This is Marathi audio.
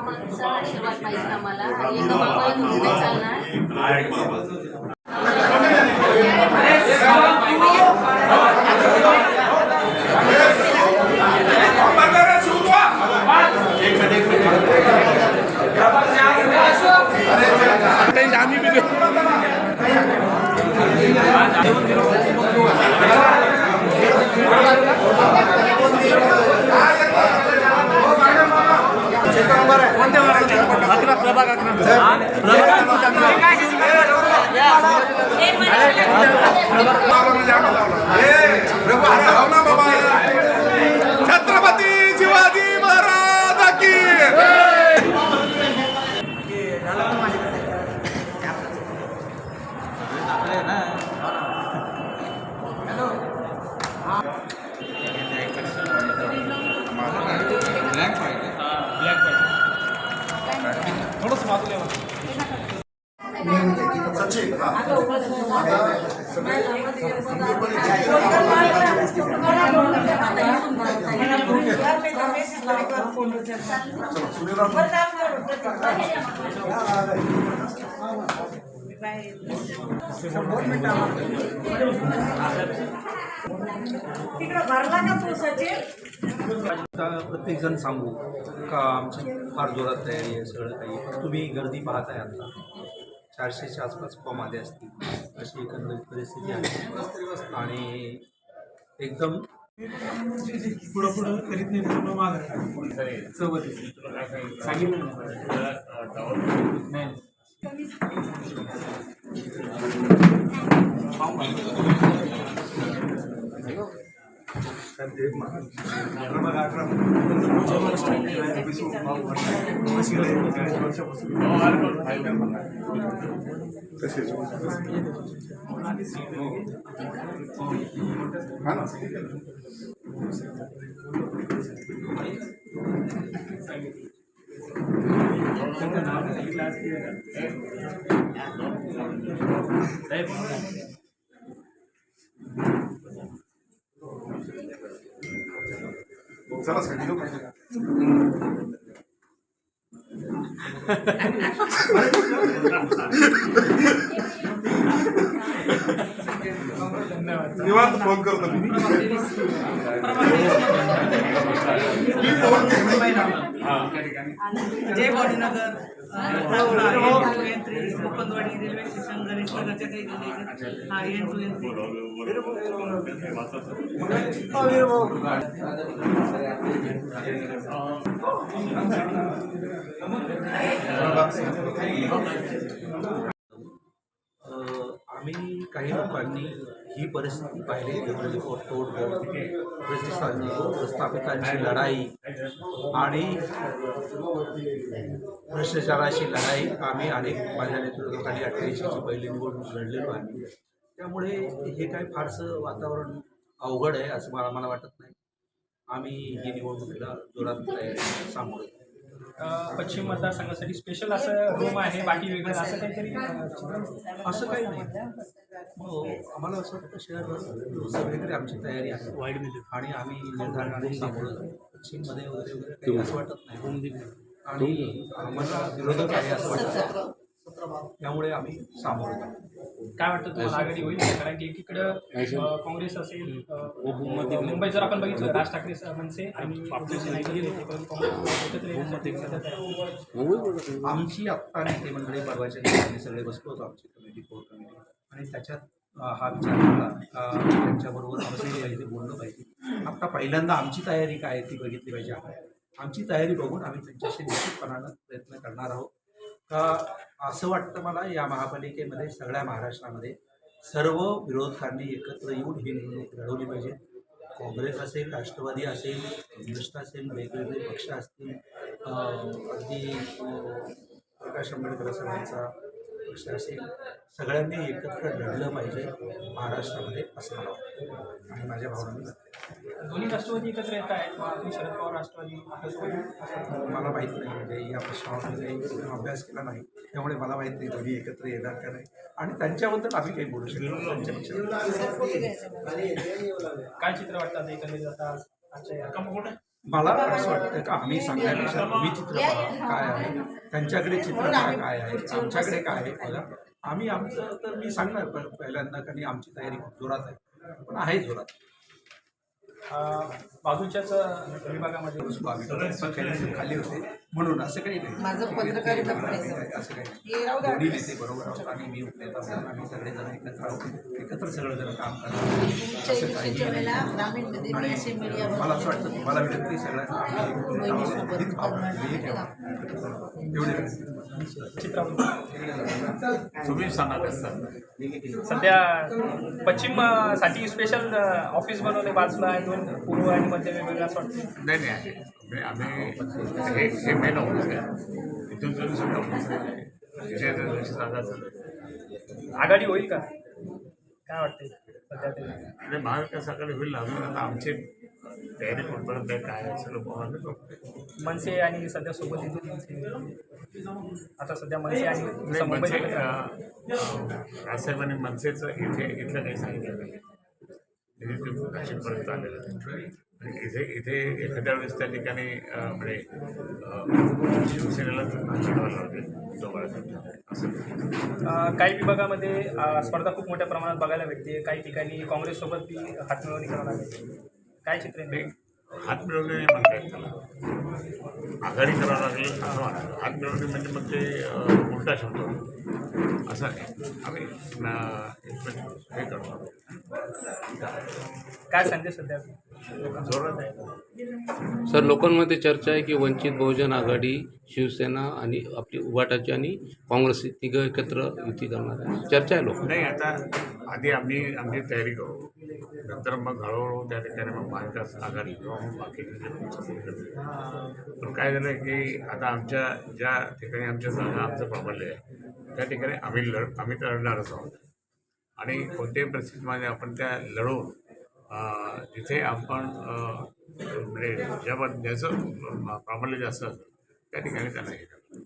मामांचा आशीर्वाद पाहिजे आम्हाला आणि एका मामाला धरून नाही चालणार. छत्रपती शिवाजी महाराज की थोडंच मागूया सचिन प्रत्येक जण सांगू का आमची फार जोरात तयारी आहे. सगळं काही तुम्ही गर्दी पाहताय आता 400च्या आसपास फॉर्ममध्ये असतील अशी एकंदरीत परिस्थिती आहे आणि एकदम पुढं करीत नाही मागं सोबत सांगितलं चला सांगितलं निवांत फोन करतो जय बॉडीनगर कोकणवाडी रेल्वे स्टेशन गणेशनगरच्या काही हा आम्ही काही लोकांनी ही परिस्थिती पाहिली तोडफोड प्रस्थापितांची लढाई आणि भ्रष्टाचाराची लढाई आम्ही अनेक माझ्या नेतृत्वाखाली 88ची पहिली निवडणूक लढलेलो आहे. त्यामुळे हे काय फारसं वातावरण अवघड आहे असं मला वाटत नाही. आम्ही ही निवडणुकीला जोरात सामोरे पश्चिम मतदारसंघासाठी स्पेशल असं रूम आहे, बाकी वेगळं असं काहीतरी असं काही नाही. हो, आम्हाला असं वाटतं शहरभर सगळीकडे आमची तयारी आहे वाईडमध्ये आणि आम्ही निर्धार सामोरं पश्चिममध्ये वगैरे काही असं वाटत नाही आणि आम्हाला विरोधक आहे असं वाटतं. त्यामुळे आम्ही सामोरं काय वाटतं तुम्हाला आघाडी होईल? कारण की एकीकडं काँग्रेस असेल, मुंबईत जर आपण बघितलं राज ठाकरे मनसे आणि आमची आत्ता नेते मंडळी परवाच्या दिवसांनी सगळे बसलो होतो आमची कमिटी कोर कमिटी आणि त्याच्यात हा विचार केला त्यांच्याबरोबर बसलं पाहिजे, बोललं पाहिजे. आत्ता पहिल्यांदा आमची तयारी काय ती बघितली पाहिजे. आमची तयारी बघून आम्ही त्यांच्याशी निश्चितपणानं प्रयत्न करणार आहोत. असं वाटतं मला या महापालिकेमध्ये सगळ्या महाराष्ट्रामध्ये सर्व विरोधकांनी एकत्र येऊन ही निवडणूक लढवली पाहिजे. काँग्रेस असेल, राष्ट्रवादी असेल, कम्युनिस्ट असेल, वेगवेगळे पक्ष असतील, अगदी प्रकाश आंबेडकर सरांचा पक्ष असेल, सगळ्यांनी एकत्र लढलं पाहिजे महाराष्ट्रामध्ये असं मला वाटतं आणि माझ्या भावनांनी दोन्ही राष्ट्रवादी एकत्र येत आहेत. शरद पवार राष्ट्रवादी मला माहीत नाही, म्हणजे या प्रश्नावर काही अभ्यास केला नाही त्यामुळे मला माहीत नाही दोन्ही एकत्र येणार का नाही आणि त्यांच्याबद्दल आम्ही काही बोलू शकतो. काय चित्र वाटतं एकंदरीत आता मला असं वाटतं का आम्ही सांगण्यापेक्षा तुम्ही चित्र बघा काय आहे, त्यांच्याकडे चित्र काय आहे, आमच्याकडे काय आहे बघा. आम्ही आमचं तर मी सांगणार पहिल्यांदा कारण आमची तयारी खूप जोरात आहे, पण आहे जोरात. बाजूच्याच विभागामध्ये बसलो आम्ही पण काही खाली होते म्हणून असं काही नाही. माझं पत्रकारिता पण आहे. असं काही नाही. दोन्ही नेते बरोबर आहोत आणि मी उपनेता म्हणून आम्ही सगळेजण एकत्र आहोत, एकत्र सगळेजण काम करतो. तुमच्या इलेक्शनच्या वेळेला ग्रामीणमध्ये मी असे मीडिया मला असं वाटतं तुम्हाला विनंती सगळ्यांना एवढे तुम्ही सांगा सध्या पश्चिम साठी स्पेशल ऑफिस बनवले बाजूला आहे, दोन पूर्व आणि मध्य वेगवेगळं असं वाटतं. नाही नाही आहे म्हणजे आम्ही हे मेन ऑफिस आहे इथून जर सगळं ऑफिस आहे तिथे जागा चालू आघाडी होईल का काय वाटते सध्या ते आणि महाविकास आघाडी होईल ना अजून आता आमची तयारी कुठपर्यंत आहे काय आहे सगळं बघायला बघतो. मनसे आणि सध्या सोबत येते आता सध्या मनसे आणि नाही मनसे राजसाहेबांनी मनसेचं इथलं काही सांगितलं नाही. नाशिकपर्यंत आलेलं आहे आणि इथे एखाद्या वेळेस त्या ठिकाणी म्हणजे शिवसेनेलाच चिडवायला होते दोघांसाठी असं. काही विभागामध्ये स्पर्धा खूप मोठ्या प्रमाणात बघायला भेटते, काही ठिकाणी काँग्रेससोबत बी हातमिळवणी करावं लागते. काय चित्र आहे? हात मिळवणे नाही म्हणता येत त्याला, आघाडी करावं लागेल असं वाटतं. हात मिळवणे म्हणजे मग ते उलटा शब्द होतो असं नाही. आम्ही हे करतो काय संदेश सध्या जोरात आहे. सर लोकांमध्ये चर्चा आहे की वंचित बहुजन आघाडी, शिवसेना आणि आपली उभाटाची आणि काँग्रेस तिघं एकत्र युती करणार आहे, चर्चा आहे लोक. नाही आता आधी आमची तयारी करू, नंतर मग हळूहळू त्या ठिकाणी मग महाविकास आघाडी किंवा मग बाकीचे जे सपोर्ट करतील. पण काय झालं की आता आमच्या ज्या ठिकाणी आमच्या जागा आमचं प्राबल्य आहे त्या ठिकाणी आम्ही लढणारच आहोत आणि कोणत्याही परिस्थितीमध्ये आपण त्या लढवून जिथे आपण म्हणजे ज्याचं प्राबल्य जास्त असेल त्या ठिकाणी त्यांना हे करतो.